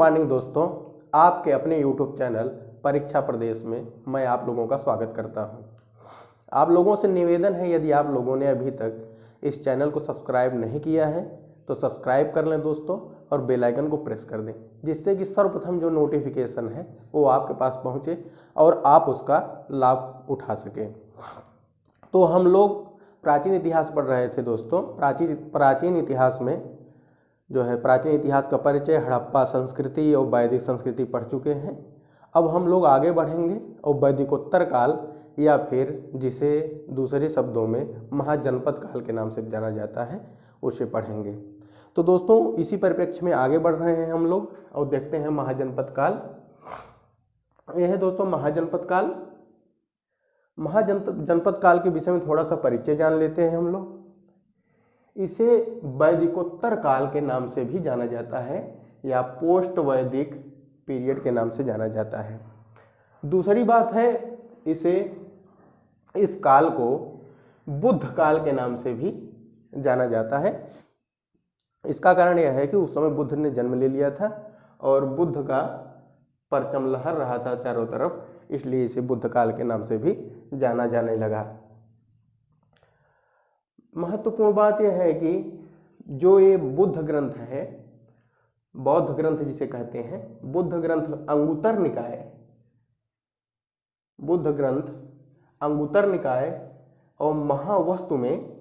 Morning दोस्तों, आपके अपने यूट्यूब चैनल परीक्षा प्रदेश में मैं आप लोगों का स्वागत करता हूं। आप लोगों से निवेदन है, यदि आप लोगों ने अभी तक इस चैनल को सब्सक्राइब नहीं किया है तो सब्सक्राइब कर लें दोस्तों, और बेल आइकन को प्रेस कर दें, जिससे कि सर्वप्रथम जो नोटिफिकेशन है वो आपके पास पहुंचे और आप उसका लाभ उठा सकें। तो हम लोग प्राचीन इतिहास पढ़ रहे थे दोस्तों। प्राचीन इतिहास में जो है प्राचीन इतिहास का परिचय, हड़प्पा संस्कृति और वैदिक संस्कृति पढ़ चुके हैं। अब हम लोग आगे बढ़ेंगे और वैदिकोत्तर काल, या फिर जिसे दूसरे शब्दों में महाजनपद काल के नाम से जाना जाता है, उसे पढ़ेंगे। तो दोस्तों इसी परिप्रेक्ष्य में आगे बढ़ रहे हैं हम लोग और देखते हैं महाजनपद काल। यह है दोस्तों महाजनपद काल। महाजनपद काल के विषय में थोड़ा सा परिचय जान लेते हैं हम लोग। इसे वैदिकोत्तर काल के नाम से भी जाना जाता है, या पोस्ट वैदिक पीरियड के नाम से जाना जाता है। दूसरी बात है, इस काल को बुद्ध काल के नाम से भी जाना जाता है। इसका कारण यह है कि उस समय बुद्ध ने जन्म ले लिया था और बुद्ध का परचम लहर रहा था चारों तरफ, इसलिए इसे बुद्ध काल के नाम से भी जाना जाने लगा। महत्वपूर्ण बात यह है कि जो ये बुद्ध ग्रंथ है, बौद्ध ग्रंथ जिसे कहते हैं, बुद्ध ग्रंथ अंगुत्तर निकाय, बुद्ध ग्रंथ अंगुत्तर निकाय और महावस्तु में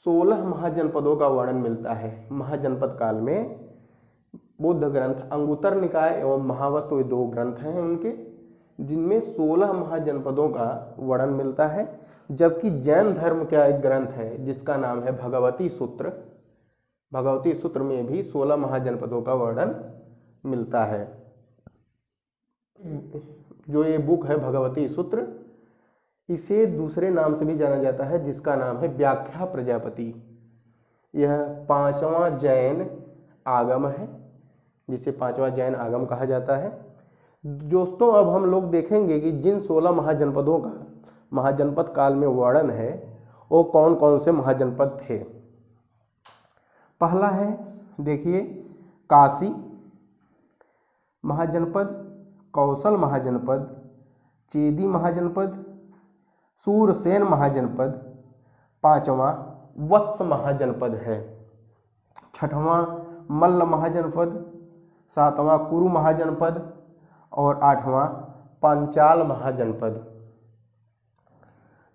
16 महाजनपदों का वर्णन मिलता है। महाजनपद काल में बुद्ध ग्रंथ अंगुत्तर निकाय एवं महावस्तु, ये दो ग्रंथ हैं उनके, जिनमें 16 महाजनपदों का वर्णन मिलता है। जबकि जैन धर्म का एक ग्रंथ है जिसका नाम है भगवती सूत्र। भगवती सूत्र में भी 16 महाजनपदों का वर्णन मिलता है। जो ये बुक है भगवती सूत्र, इसे दूसरे नाम से भी जाना जाता है जिसका नाम है व्याख्या प्रजापति। यह 5वां जैन आगम है, जिसे 5वां जैन आगम कहा जाता है। दोस्तों अब हम लोग देखेंगे कि जिन 16 महाजनपदों का महाजनपद काल में वर्णन है वो कौन कौन से महाजनपद थे। पहला है, देखिए, काशी महाजनपद, कौशल महाजनपद, चेदी महाजनपद, सूरसेन महाजनपद। 5वां वत्स महाजनपद है। 6वां मल्ल महाजनपद, 7वां कुरु महाजनपद और 8वां पांचाल महाजनपद।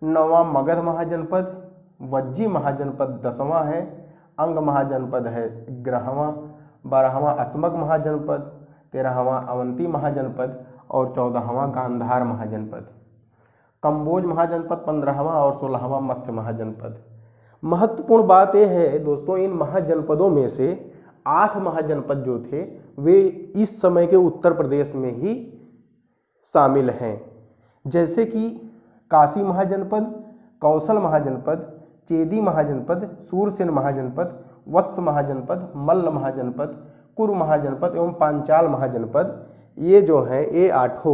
9वां मगध महाजनपद, वज्जी महाजनपद 10वां है, अंग महाजनपद है 11वां, 12वां अस्मक महाजनपद, 13वां अवंती महाजनपद और 14वां गांधार महाजनपद। कंबोज महाजनपद 15वां और 16वां मत्स्य महाजनपद। महत्वपूर्ण बात यह है दोस्तों, इन महाजनपदों में से 8 महाजनपद जो थे वे इस समय के उत्तर प्रदेश में ही शामिल हैं, जैसे कि काशी महाजनपद, कौशल महाजनपद, चेदी महाजनपद, सूरसेन महाजनपद, वत्स महाजनपद, मल्ल महाजनपद, कुरु महाजनपद एवं पांचाल महाजनपद। ये जो है ये 8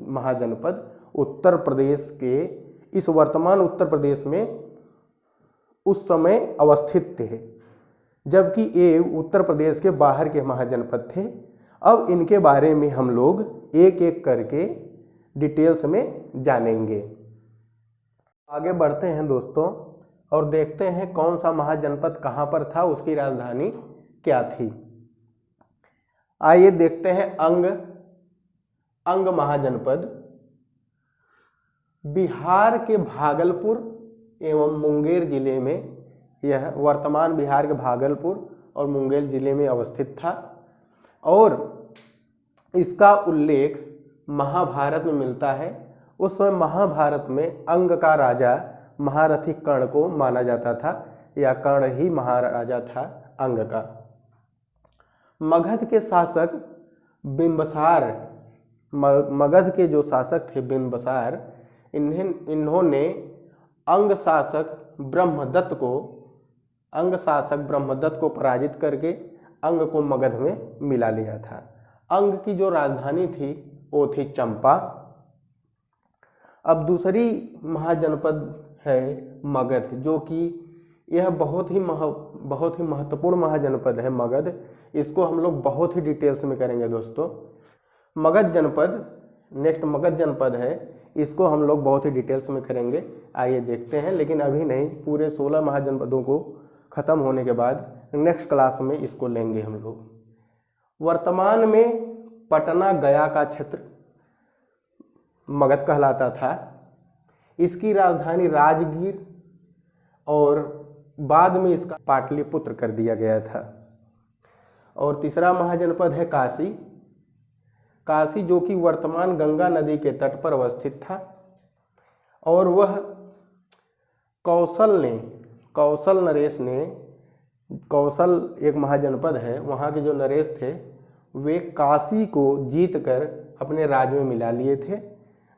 महाजनपद उत्तर प्रदेश के, इस वर्तमान उत्तर प्रदेश में उस समय अवस्थित थे, जबकि ये उत्तर प्रदेश के बाहर के महाजनपद थे। अब इनके बारे में हम लोग एक एक करके डिटेल्स में जानेंगे। आगे बढ़ते हैं दोस्तों और देखते हैं कौन सा महाजनपद कहाँ पर था, उसकी राजधानी क्या थी। आइए देखते हैं अंग महाजनपद बिहार के भागलपुर एवं मुंगेर जिले में, यह वर्तमान बिहार के भागलपुर और मुंगेर जिले में अवस्थित था और इसका उल्लेख महाभारत में मिलता है। उस समय महाभारत में अंग का राजा महारथी कर्ण को माना जाता था, या कर्ण ही महाराजा था अंग का। मगध के शासक बिंबसार, मगध के जो शासक थे बिंबसार, इन्होंने अंग शासक ब्रह्मदत्त को पराजित करके अंग को मगध में मिला लिया था। अंग की जो राजधानी थी वो थी चंपा। अब दूसरी महाजनपद है मगध, जो कि यह बहुत ही महत्वपूर्ण महाजनपद है मगध। इसको हम लोग बहुत ही डिटेल्स में करेंगे दोस्तों। मगध जनपद, नेक्स्ट मगध जनपद है, इसको हम लोग बहुत ही डिटेल्स में करेंगे। आइए देखते हैं, लेकिन अभी नहीं, पूरे 16 महाजनपदों को ख़त्म होने के बाद नेक्स्ट क्लास में इसको लेंगे हम लोग। वर्तमान में पटना गया का क्षेत्र मगध कहलाता था। इसकी राजधानी राजगीर और बाद में इसका पाटलिपुत्र कर दिया गया था। और तीसरा महाजनपद है काशी। काशी जो कि वर्तमान गंगा नदी के तट पर अवस्थित था, और वह कौशल एक महाजनपद है, वहाँ के जो नरेश थे वे काशी को जीतकर अपने राज्य में मिला लिए थे,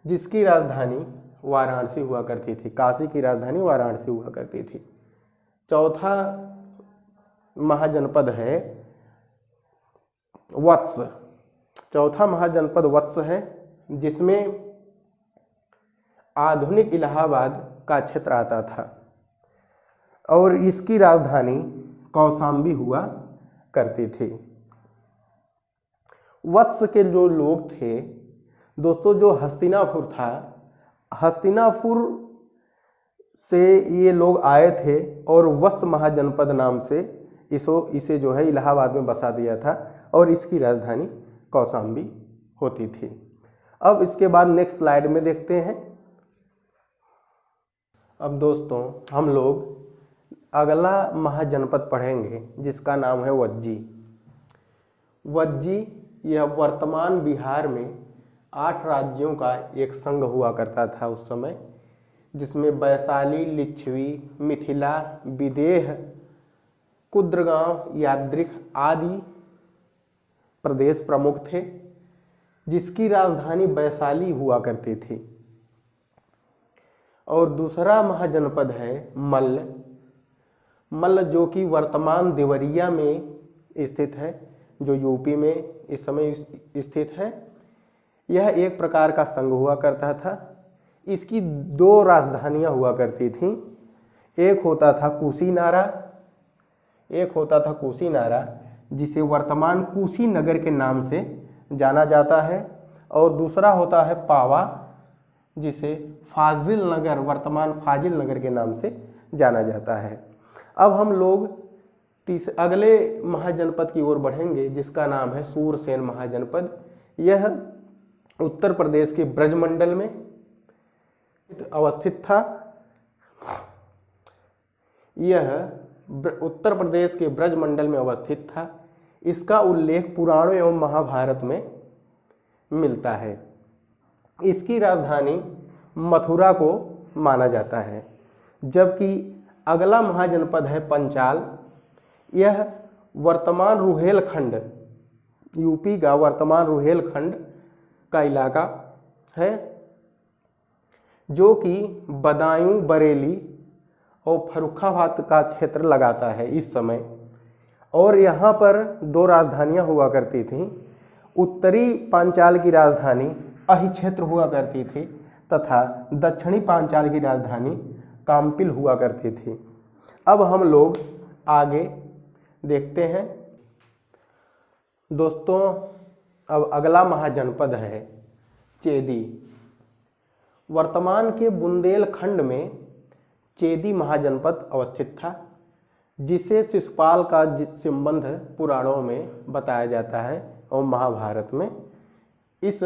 जिसकी राजधानी वाराणसी हुआ करती थी। काशी की राजधानी वाराणसी हुआ करती थी। चौथा महाजनपद है वत्स। चौथा महाजनपद वत्स है, जिसमें आधुनिक इलाहाबाद का क्षेत्र आता था, और इसकी राजधानी कौशाम्बी हुआ करती थी। वत्स के जो लोग थे दोस्तों, जो हस्तिनापुर था, हस्तिनापुर से ये लोग आए थे और वत्स महाजनपद नाम से इसे जो है इलाहाबाद में बसा दिया था, और इसकी राजधानी कौशाम्बी होती थी। अब इसके बाद नेक्स्ट स्लाइड में देखते हैं। अब दोस्तों हम लोग अगला महाजनपद पढ़ेंगे, जिसका नाम है वज्जी। वज्जी यह वर्तमान बिहार में 8 राज्यों का एक संघ हुआ करता था उस समय, जिसमें वैशाली, लिच्छवी, मिथिला, विदेह, कुद्रगांव, यादृख आदि प्रदेश प्रमुख थे, जिसकी राजधानी वैशाली हुआ करती थी। और दूसरा महाजनपद है मल्ल। मल्ल जो कि वर्तमान देवरिया में स्थित है, जो यूपी में इस समय स्थित है। यह एक प्रकार का संघ हुआ करता था। इसकी 2 राजधानियां हुआ करती थीं। एक होता था कुशीनारा, जिसे वर्तमान कुशीनगर के नाम से जाना जाता है, और दूसरा होता है पावा, जिसे फाजिल नगर, वर्तमान फाजिल नगर के नाम से जाना जाता है। अब हम लोग अगले महाजनपद की ओर बढ़ेंगे, जिसका नाम है सूरसेन महाजनपद। यह उत्तर प्रदेश के ब्रजमंडल में अवस्थित था। यह उत्तर प्रदेश के ब्रजमंडल में अवस्थित था। इसका उल्लेख पुराणों एवं महाभारत में मिलता है। इसकी राजधानी मथुरा को माना जाता है। जबकि अगला महाजनपद है पंचाल। यह वर्तमान रुहेलखंड, यूपी का वर्तमान रुहेलखंड का इलाका है, जो कि बदायूं, बरेली और फर्रुखाबाद का क्षेत्र लगाता है इस समय। और यहाँ पर 2 राजधानियाँ हुआ करती थीं। उत्तरी पांचाल की राजधानी अहि क्षेत्र हुआ करती थी, तथा दक्षिणी पांचाल की राजधानी काम्पिल हुआ करती थी। अब हम लोग आगे देखते हैं दोस्तों। अब अगला महाजनपद है चेदी। वर्तमान के बुंदेलखंड में चेदी महाजनपद अवस्थित था, जिसे शिशुपाल का संबंध पुराणों में बताया जाता है, और महाभारत में इस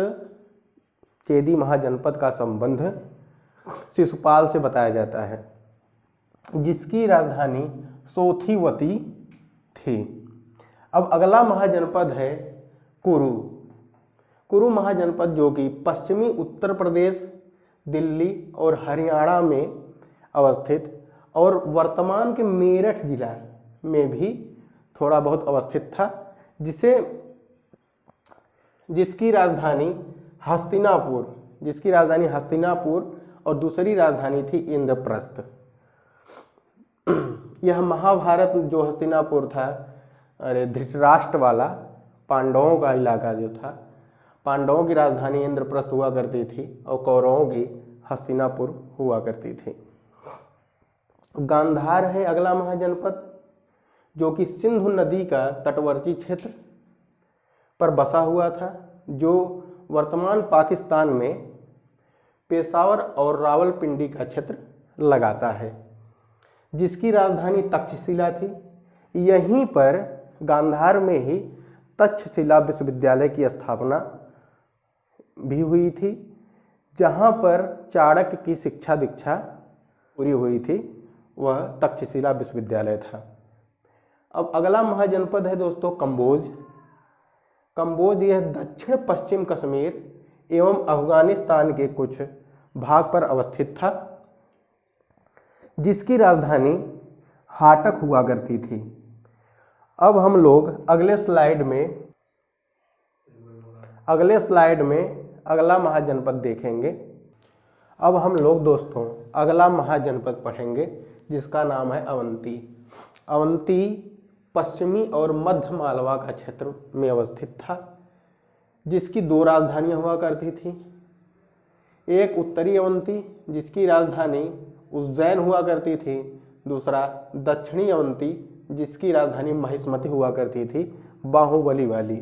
चेदी महाजनपद का संबंध शिशुपाल से बताया जाता है, जिसकी राजधानी सोथीवती थी। अब अगला महाजनपद है कुरु महाजनपद, जो कि पश्चिमी उत्तर प्रदेश, दिल्ली और हरियाणा में अवस्थित, और वर्तमान के मेरठ जिला में भी थोड़ा बहुत अवस्थित था, जिसकी राजधानी हस्तिनापुर और दूसरी राजधानी थी इंद्रप्रस्थ। यह महाभारत जो हस्तिनापुर था, धृतराष्ट्र वाला पांडवों का इलाका जो था, पांडवों की राजधानी इंद्रप्रस्थ हुआ करती थी, और कौरवों की हस्तिनापुर हुआ करती थी। गांधार है अगला महाजनपद, जो कि सिंधु नदी का तटवर्ती क्षेत्र पर बसा हुआ था, जो वर्तमान पाकिस्तान में पेशावर और रावलपिंडी का क्षेत्र लगाता है, जिसकी राजधानी तक्षशिला थी। यहीं पर गांधार में ही तक्षशिला विश्वविद्यालय की स्थापना भी हुई थी, जहां पर चाणक्य की शिक्षा दीक्षा पूरी हुई थी, वह तक्षशिला विश्वविद्यालय था। अब अगला महाजनपद है दोस्तों कंबोज। कंबोज यह दक्षिण पश्चिम कश्मीर एवं अफगानिस्तान के कुछ भाग पर अवस्थित था, जिसकी राजधानी हाटक हुआ करती थी। अब हम लोग अगले स्लाइड में अगला महाजनपद देखेंगे। अब हम लोग दोस्तों अगला महाजनपद पढ़ेंगे, जिसका नाम है अवंती। अवंती पश्चिमी और मध्य मालवा का क्षेत्र में अवस्थित था, जिसकी 2 राजधानियां हुआ करती थी। एक उत्तरी अवंती, जिसकी राजधानी उज्जैन हुआ करती थी। दूसरा दक्षिणी अवंती, जिसकी राजधानी महिष्मती हुआ करती थी, बाहुबली वाली,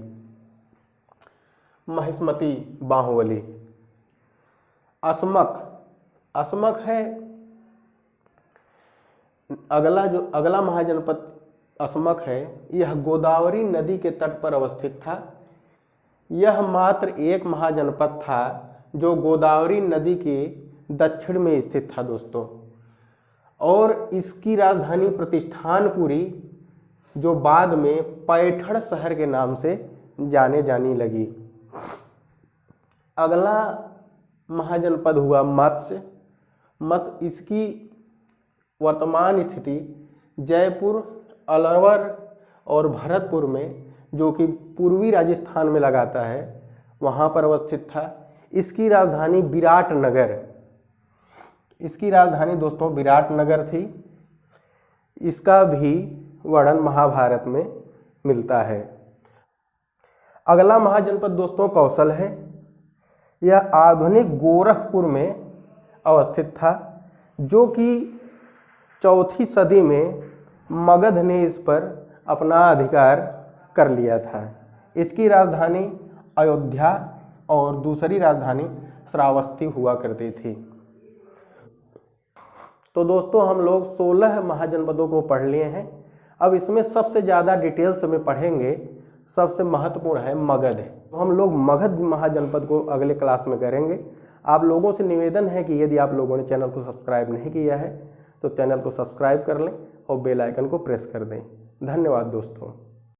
महिष्मती बाहुबली। असमक है अगला महाजनपद असमक है। यह गोदावरी नदी के तट पर अवस्थित था। यह मात्र एक महाजनपद था जो गोदावरी नदी के दक्षिण में स्थित था दोस्तों, और इसकी राजधानी प्रतिष्ठानपुरी, जो बाद में पैठण शहर के नाम से जाने लगी। अगला महाजनपद हुआ मत्स्य। इसकी वर्तमान स्थिति जयपुर, अलवर और भरतपुर में, जो कि पूर्वी राजस्थान में लगाता है, वहाँ पर अवस्थित था। इसकी राजधानी दोस्तों विराटनगर थी। इसका भी वर्णन महाभारत में मिलता है। अगला महाजनपद दोस्तों कौशल है। यह आधुनिक गोरखपुर में अवस्थित था, जो कि 4वीं सदी में मगध ने इस पर अपना अधिकार कर लिया था। इसकी राजधानी अयोध्या और दूसरी राजधानी श्रावस्ती हुआ करती थी। तो दोस्तों हम लोग 16 महाजनपदों को पढ़ लिए हैं। अब इसमें सबसे ज़्यादा डिटेल्स में पढ़ेंगे, सबसे महत्वपूर्ण है मगध। तो हम लोग मगध महाजनपद को अगले क्लास में करेंगे। आप लोगों से निवेदन है कि यदि आप लोगों ने चैनल को सब्सक्राइब नहीं किया है तो चैनल को सब्सक्राइब कर लें और बेल आइकन को प्रेस कर दें। धन्यवाद दोस्तों।